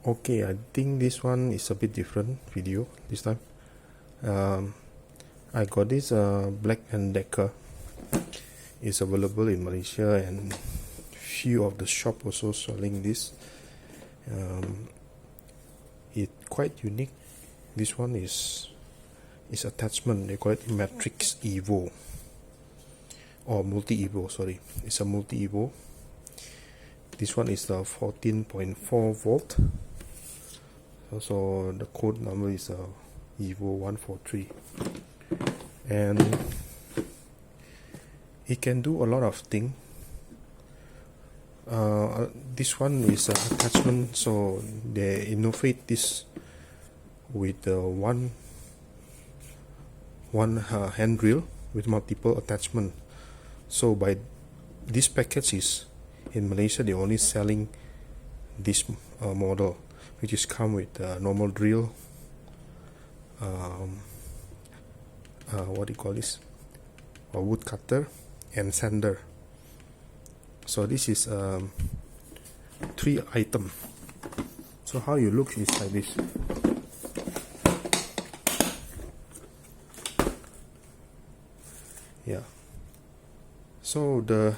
Okay, I think this one is a bit different video this time. I got this BLACK+DECKER. It's available in Malaysia and few of the shop also selling this. It's quite unique. This one is attachment. They call it Matrix Evo or MultiEVO. Sorry, it's a MultiEVO. This one is the 14.4 volt. So the code number is Evo 143, and it can do a lot of things. This one is an attachment, so they innovate this with one handrail with multiple attachment. So by this package is in Malaysia, they're only selling this model, which is come with a normal drill, what do you call this, a wood cutter and sander. So this is 3 item. So how you look is like this. Yeah, so the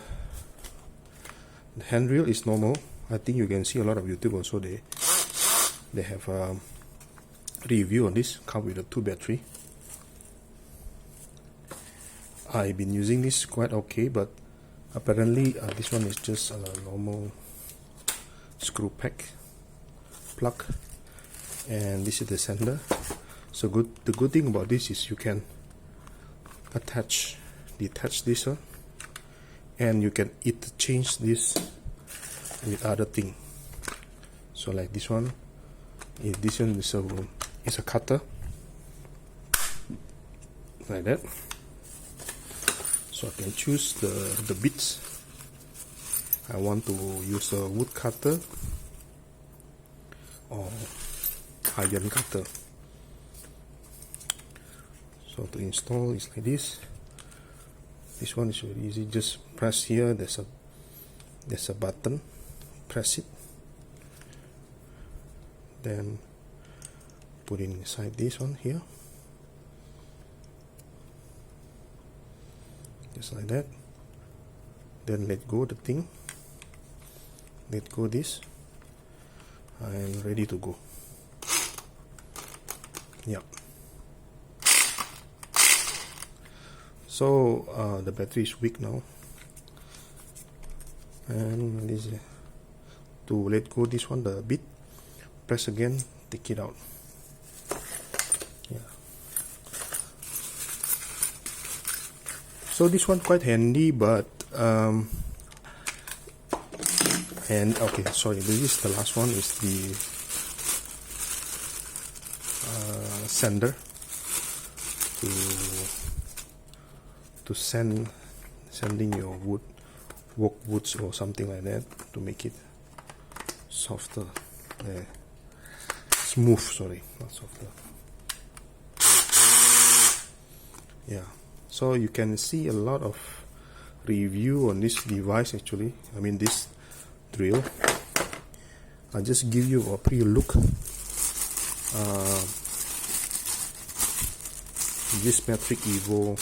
handrail is normal. I think you can see a lot of YouTube also, they have a review on this. Come with a 2 battery. I've been using this quite okay, but apparently this one is just a normal screw pack plug, and this is the sander. So the good thing about this is you can detach this one, and you can interchange this with other thing. So like this one, if this one is a cutter like that, so I can choose the bits. I want to use a wood cutter or iron cutter. So to install is like this. This one is very easy. Just press here. There's a button. Press it. Then put it inside this one here. Just like that. Then let go the thing. Let go this. I'm ready to go. Yeah. So the battery is weak now, and this to let go this one, the bit, press again, take it out. Yeah. So this one quite handy, but and okay, sorry, this is the last one, is the sander to sending your woods or something like that, to make it softer, smooth, sorry, not softer. Yeah, so you can see a lot of review on this device actually. I mean this drill. I'll just give you a pre-look. This Matrix Evo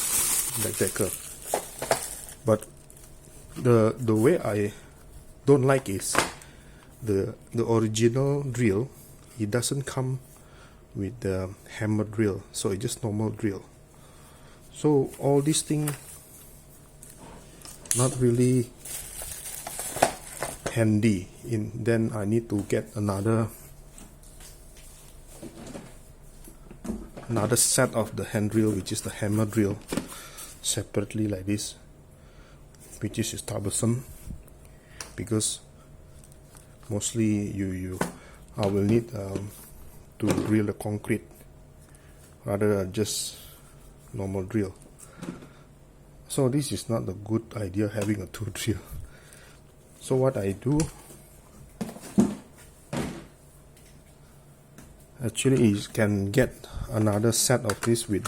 BLACK+DECKER, but the way I don't like is the original drill. It doesn't come with the hammer drill, so it's just normal drill. So all these things not really handy. Then I need to get another set of the hand drill, which is the hammer drill, separately like this, which is troublesome because mostly I will need to drill the concrete rather than just normal drill. So this is not a good idea, having a 2 drill. So what I do actually is can get another set of this with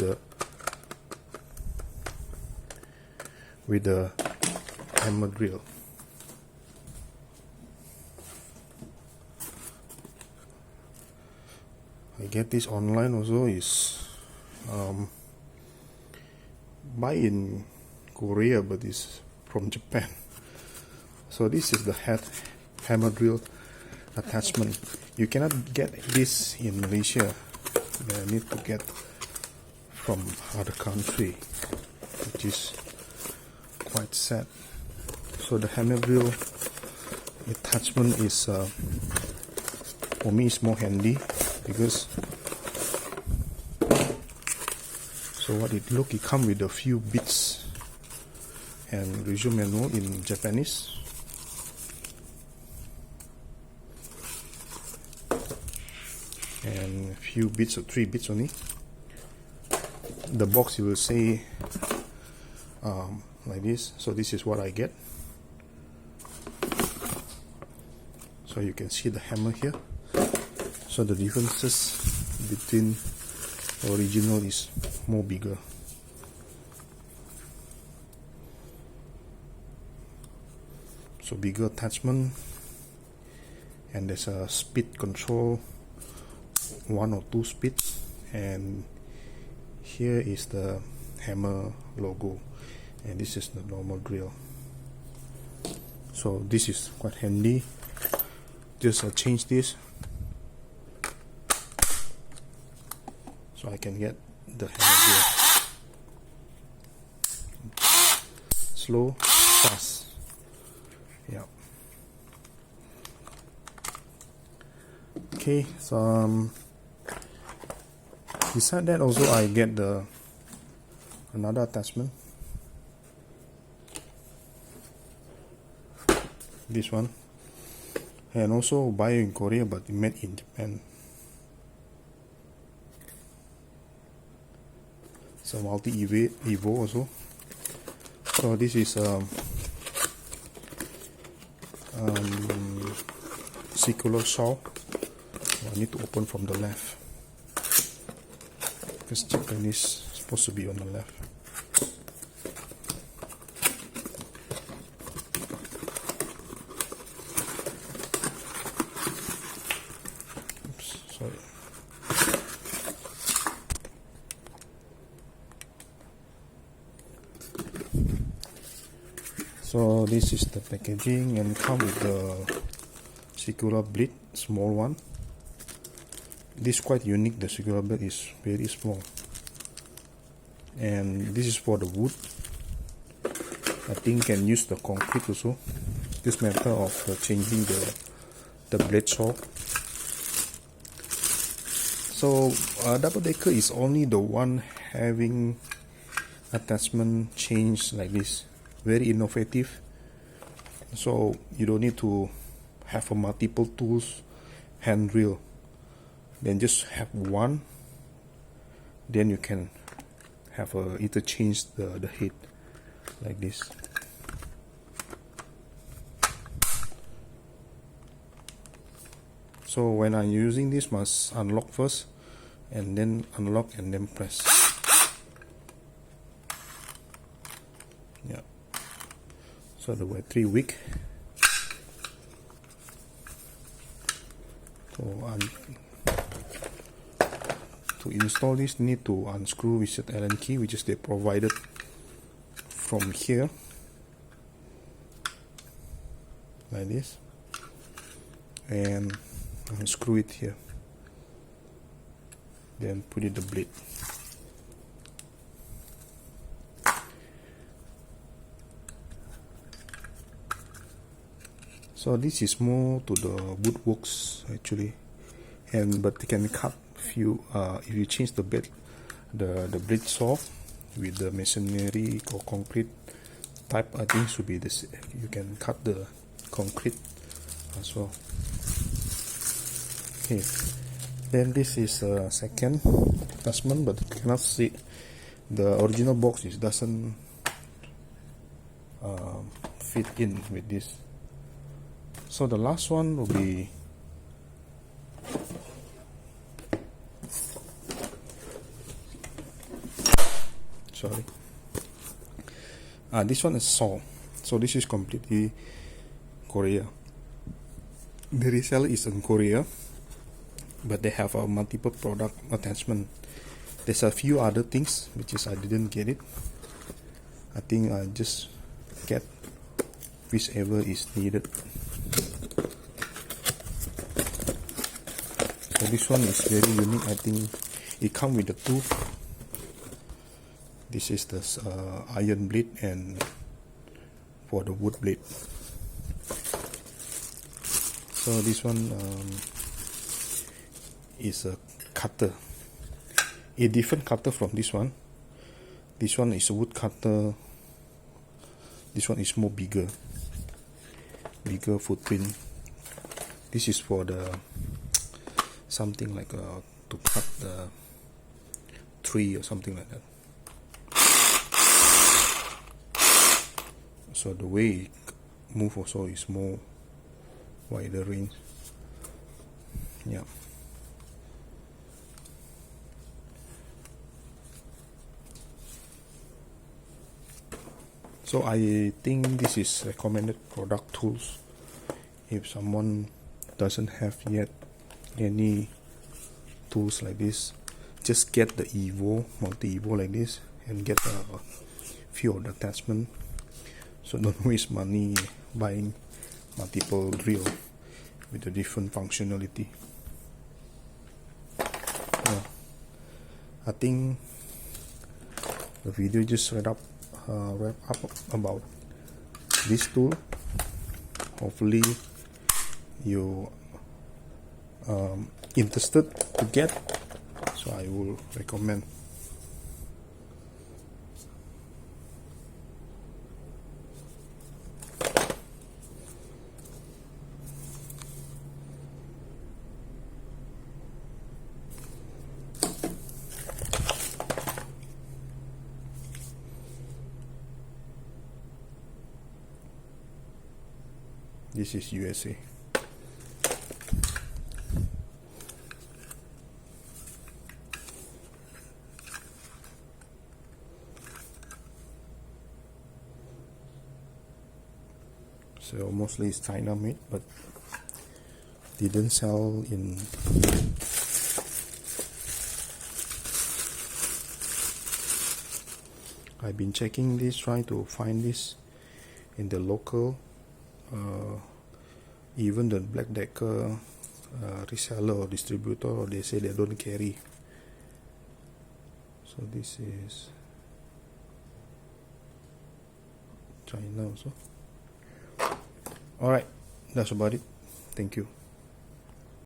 the hammer drill. I get this online also, is buy in Korea, but it's from Japan. So this is the hammer drill attachment. You cannot get this in Malaysia. You need to get from other country, which is quite sad. So the hammer drill attachment is for me it's more handy, because so what it come with a few bits and resume manual in Japanese. And a few bits, or 3 bits only. The box, you will say like this. So this is what I get. So you can see the hammer here. So the differences between the original is more bigger. So bigger attachment, and there's a speed control, 1 or 2 speeds, and here is the hammer logo, and this is the normal drill. So this is quite handy. Just change this so I can get the hammer drill. Slow, fast. Yeah. Okay, so beside that also I get another attachment. This one, and also buy in Korea but made in Japan. So MultiEVO also. So this is circular saw. I need to open from the left, because Japanese is supposed to be on the left. Oops, sorry. So this is the packaging, and come with the circular blade, small one. This is quite unique. The circular blade is very small, and this is for the wood. I think can use the concrete also. This method of changing the blade saw. So double decker is only the one having attachment change like this. Very innovative. So you don't need to have a multiple tools, hand drill. Then just have one. Then you can have interchange the head like this. So when I'm using this, must unlock first, and then unlock and then press. Yeah. So the battery weak. So to install this, need to unscrew with the Allen key, which is they provided from here, like this, and unscrew it here. Then put it the blade. So this is more to the woodworks actually, but you can cut few if you change the blade saw with the masonry or concrete type. I think should be this. You can cut the concrete as well. Okay, then this is a second attachment, but you cannot see the original box. It doesn't fit in with this. So the last one will be this one is saw. So this is completely Korea. The reseller is in Korea, but they have a multiple product attachment. There's a few other things which is I didn't get it. I think I just get whichever is needed. So this one is very unique. I think it comes with the tool. This is the iron blade and for the wood blade. So this one is a cutter, a different cutter from this one. This one is a wood cutter. This one is more bigger footprint. This is for the something like to cut the tree or something like that. So the way it move also is more wider range. Yeah. So I think this is recommended product tools. If someone doesn't have yet any tools like this, just get the EVO, MultiEVO like this, and get a few of the attachment. So don't waste money buying multiple drill with a different functionality. Yeah. I think the video just wrap up about this tool. Hopefully you interested to get, so I will recommend. This is USA. So mostly it's China made, but didn't sell in I've been checking this, trying to find this in the local, even the BLACK+DECKER reseller or distributor, they say they don't carry. So this is China also. Alright, that's about it. Thank you.